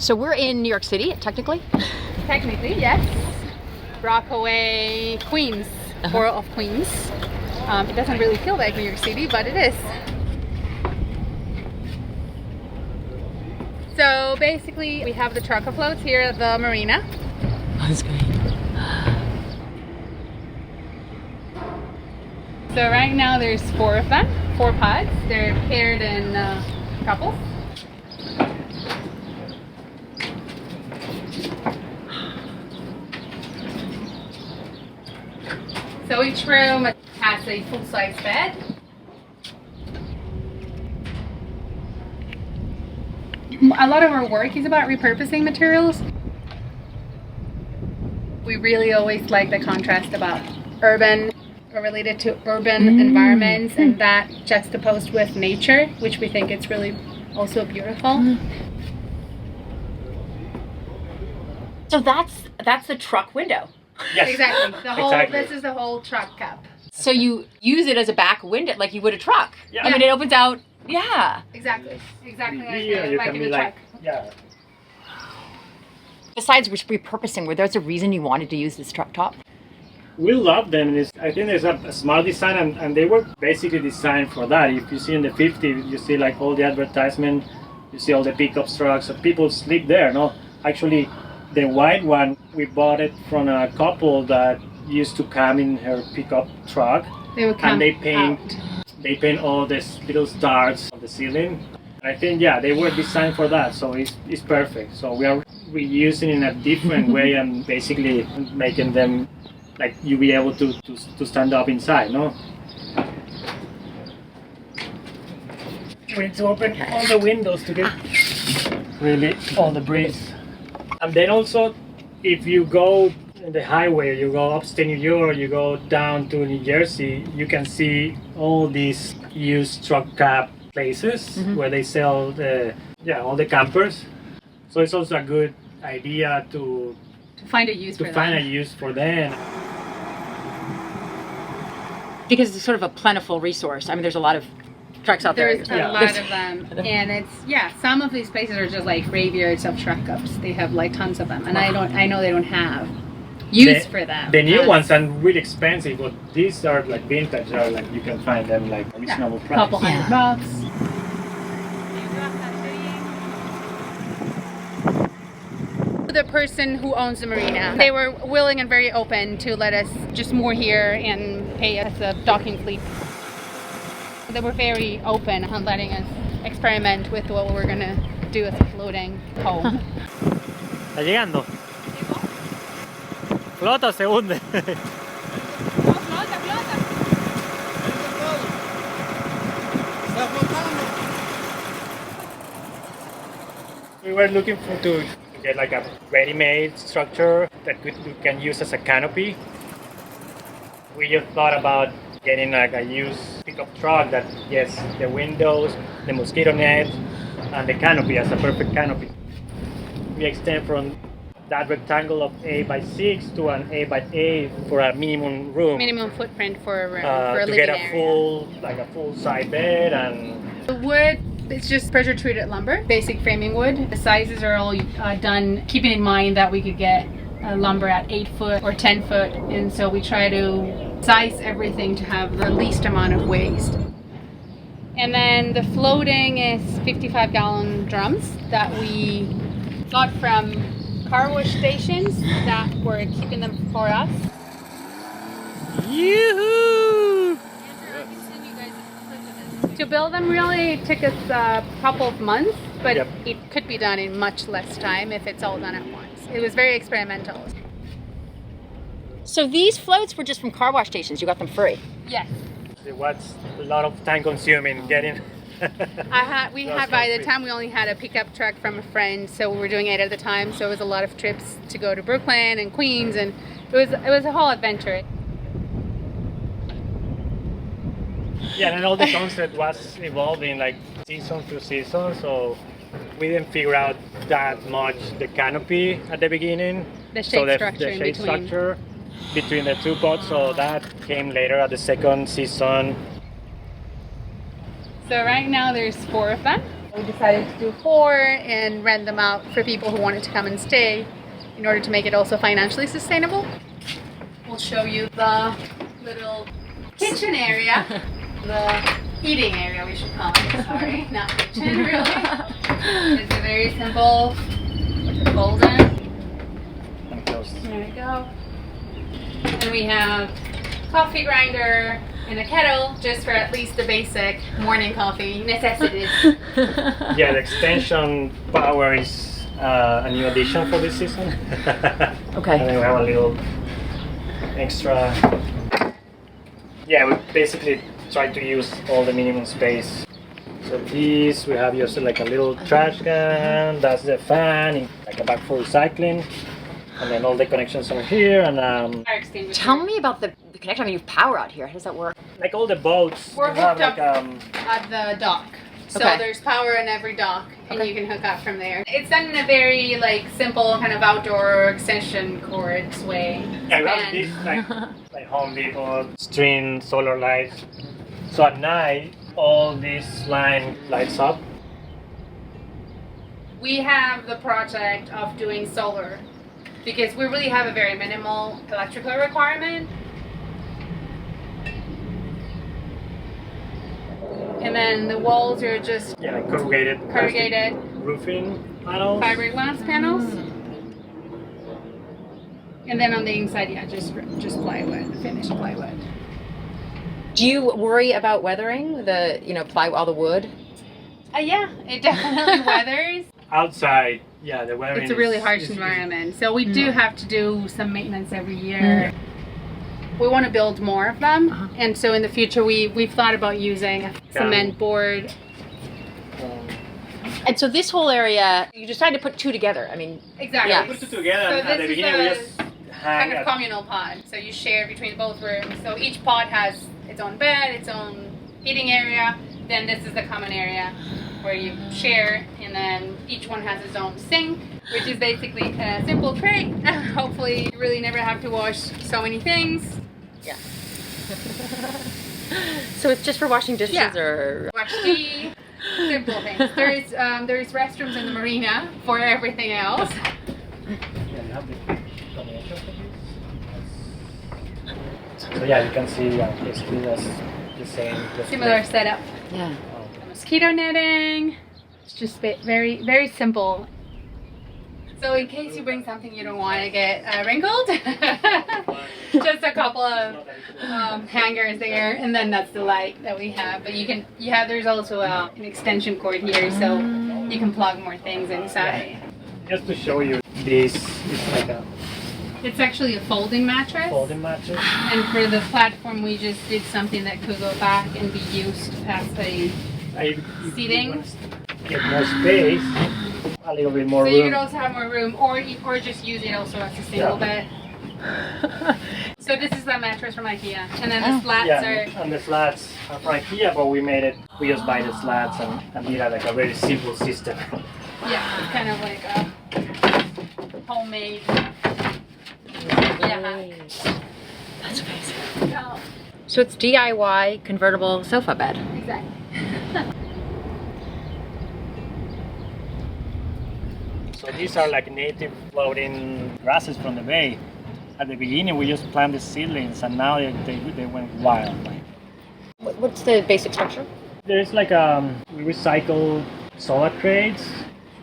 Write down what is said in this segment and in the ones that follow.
So we're in New York City, technically? Technically, yes. Rockaway, Queens, borough of Queens. It doesn't really feel like New York City, but it is. So basically, we have the truck floats here at the Marina. Oh, that's great. So right now there's 4 of them, 4 pods. They're paired in couples. So each room has a full-size bed. A lot of our work is about repurposing materials. We really always like the contrast about urban or related to urban environments and that juxtaposed with nature, which we think it's really also beautiful. So that's the truck window. Yes. Exactly. This is the whole truck cup. So you use it as a back window like you would a truck. Yeah. I mean, it opens out. Yeah. Exactly You like can in be the like, truck. yeah. Besides repurposing, were there a reason you wanted to use this truck top? We love them. I think there's a smart design, and they were basically designed for that. If you see in the 50s, you see like all the advertisement, you see all the pickup trucks, and people sleep there. No, actually, the white one, we bought it from a couple that used to come in her pickup truck. They would come and they paint all these little stars on the ceiling. I think, yeah, they were designed for that, so it's perfect. So we are reusing in a different way and basically making them like you be able to stand up inside, no? We need to open all the windows to get really all the breeze. And then also, if you go in the highway, you go upstate New York, you go down to New Jersey, you can see all these used truck cab places where they sell all the campers. So it's also a good idea to find a use for them. Because it's sort of a plentiful resource. I mean, there's a lot of trucks out there. There's a lot of them, and it's some of these places are just like graveyards of truck cups. They have like tons of them, and I know they don't have use for them. The new ones are really expensive, but these are like vintage. Are like you can find them like reasonable price. Couple $100. The person who owns the marina, they were willing and very open to let us just moor here and pay us a docking fleet. They were very open on letting us experiment with what we're gonna do as a floating home. Está llegando. Flota o se hunde. We were looking to get like a ready-made structure that we can use as a canopy. We just thought about getting like a used pickup truck that gets the windows, the mosquito net, and the canopy as a perfect canopy. We extend from that rectangle of 8x6 to an 8x8 for a minimum room. Minimum footprint for a room, for a to living get area. a full side bed. And the wood, it's just pressure treated lumber, basic framing wood. The sizes are all done keeping in mind that we could get lumber at 8 foot or 10 foot, and so we try to size everything to have the least amount of waste. And then the floating is 55-gallon drums that we got from car wash stations that were keeping them for us. Yoo-hoo! To build them really took us a couple of months, but Yep. it could be done in much less time if it's all done at once. It was very experimental. So these floats were just from car wash stations. You got them free. Yes. it was a lot of time consuming getting. By the time we only had a pickup truck from a friend, so we were doing it at the time. So it was a lot of trips to go to Brooklyn and Queens, and it was a whole adventure. Yeah, and all the concept was evolving like season to season, so we didn't figure out that much the canopy at the beginning. The shade structure the in shade between. structure between the two pods, so that came later at the second season. So right now there's 4 of them, We decided to do 4 and rent them out for people who wanted to come and stay in order to make it also financially sustainable. We'll show you the little kitchen area, the eating area we should call it, sorry, not kitchen really. It's a very simple golden. And close. There we go. And we have coffee grinder and a kettle just for at least the basic morning coffee necessities. Yeah, the extension power is a new addition for this season. Okay. And then we have a little extra. Yeah, we basically try to use all the minimum space. So this, we have just like a little trash can, that's the fan, like a bag for recycling. And then all the connections are here, and Fire extinguisher. Tell me about the connection. I mean, you have power out here. How does that work? like all the boats, We're we have hooked like up at the dock. So Okay. there's power in every dock and Okay. you can hook up from there. It's done in a very like simple kind of outdoor extension cords way. yeah, we have And- this like Home Depot string solar lights. So at night, all this line lights up. We have the project of doing solar because we really have a very minimal electrical requirement. And then the walls are just Yeah, like corrugated corrugated roofing panels. fiberglass panels. And then on the inside, yeah, just plywood, finished plywood. Do you worry about weathering the, all the wood? Yeah, it definitely weathers. Outside, yeah, the weather It's a really harsh environment, so we do have to do some maintenance every year. We want to build more of them, and so in the future we've thought about using a cement board. And so this whole area, you decided to put 2 together. I mean, Exactly. Yeah. Put it together, So and at the this is beginning we a just hang kind of at- communal pod, so you share between both rooms. So each pod has its own bed, its own eating area. Then this is the common area where you share, and then each one has its own sink, which is basically a simple tray. Hopefully you really never have to wash so many things. yeah. So it's just for washing dishes Yeah. or... Wash tea, simple things. There's restrooms in the marina for everything else. Yeah, you have the combination for this. So yeah, you can see basically that's the same. just Similar like- setup. Yeah. Mosquito netting. It's just very, very simple. So in case you bring something you don't want to get wrinkled, just a couple of hangers there, and then that's the light that we have. But there's also an extension cord here, so you can plug more things inside. Just to show you, this is like a It's actually a folding mattress. folding mattress. And for the platform, we just did something that could go back and be used as a If Seating. you want to get more space, a little bit more So room. you could also have more room, or just use it also as a single bed. So this is the mattress from IKEA, and then the slats Yeah, are. and the slats are from IKEA, but we just buy the slats and did like a very simple system. Yeah, it's kind of like a homemade. Yeah. That's amazing. No, So it's DIY convertible sofa bed. exactly. So these are like native floating grasses from the bay. At the beginning, we just planted seedlings, and now they went wild. Like, What's the basic structure? there's like we recycle soda crates.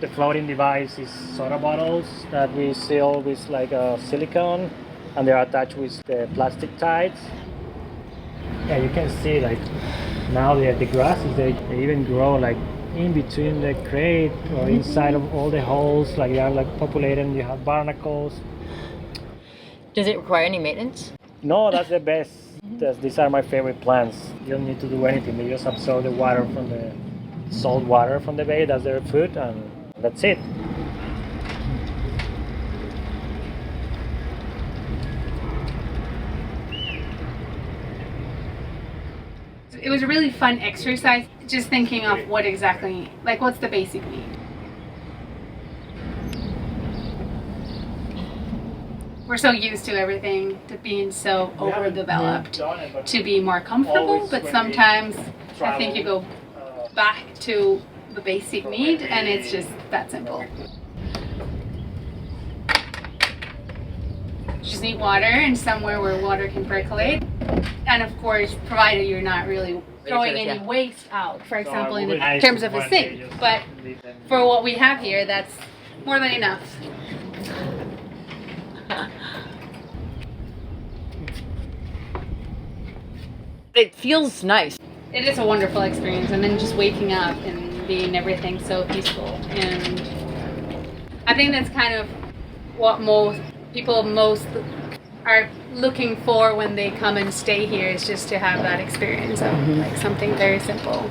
The floating device is soda bottles that we seal with like silicone, and they're attached with the plastic ties. Yeah, you can see like now the grasses they even grow like in between the crate or inside of all the holes. Like they are like populated. And you have barnacles. Does it require any maintenance? No, that's the best. These are my favorite plants. You don't need to do anything. They just absorb the water from the salt water from the bay. That's their food, and that's it. It was a really fun exercise, just thinking of what exactly, like what's the basic need. We're so used to everything to being so overdeveloped to be more comfortable, Always but when we sometimes I think you travel, go back to the basic need, and it's just that simple. Just need water and somewhere where water can percolate, and of course, provided you're not really throwing any waste out, for example, in terms of a sink. But for what we have here, that's more than enough. It feels nice. It is a wonderful experience, and then just waking up and being everything so peaceful. And I think that's kind of what most people are looking for when they come and stay here, is just to have that experience of like something very simple.